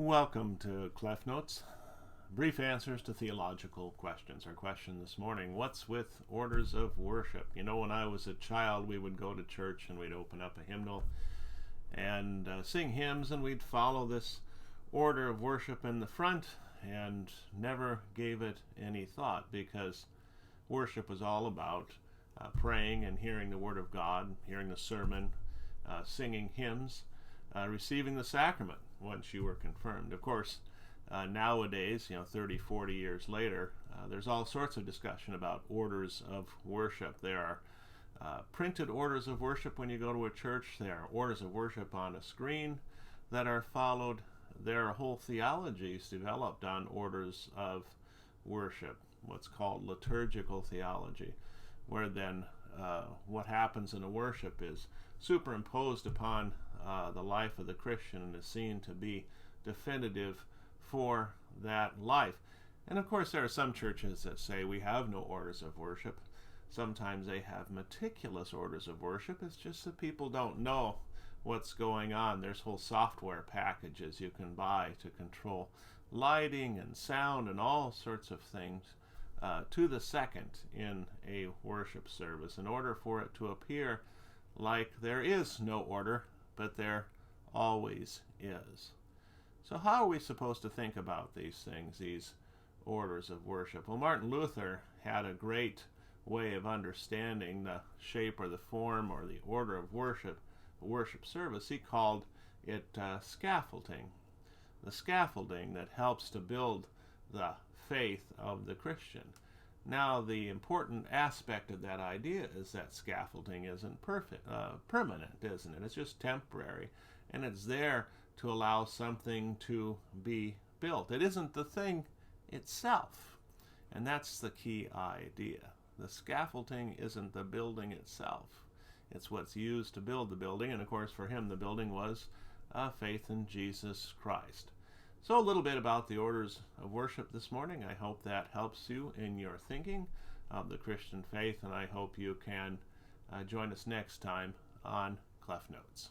Welcome to CLEF Notes, brief answers to theological questions. Our question this morning, what's with orders of worship? You know, when I was a child, we would go to church and we'd open up a hymnal and sing hymns, and we'd follow this order of worship in the front and never gave it any thought, because worship was all about praying and hearing the Word of God, hearing the sermon, singing hymns, receiving the sacrament once you were confirmed. Of course, nowadays, 30, 40 years later, there's all sorts of discussion about orders of worship. There are printed orders of worship when you go to a church. There are orders of worship on a screen that are followed. There are whole theologies developed on orders of worship, what's called liturgical theology, where then what happens in a worship is superimposed upon the life of the Christian and is seen to be definitive for that life. And of course, there are some churches that say we have no orders of worship. Sometimes they have meticulous orders of worship. It's just that people don't know what's going on. There's whole software packages you can buy to control lighting and sound and all sorts of things to the second in a worship service, in order for it to appear like there is no order, but there always is. So how are we supposed to think about these things, these orders of worship? Well, Martin Luther had a great way of understanding the shape or the form or the order of worship, a worship service. He called it scaffolding. The scaffolding that helps to build the faith of the Christian. Now, the important aspect of that idea is that scaffolding isn't permanent, isn't it? It's just temporary, and it's there to allow something to be built. It isn't the thing itself, and that's the key idea. The scaffolding isn't the building itself. It's what's used to build the building, and of course for him the building was faith in Jesus Christ. So a little bit about the orders of worship this morning. I hope that helps you in your thinking of the Christian faith, and I hope you can join us next time on CLEF Notes.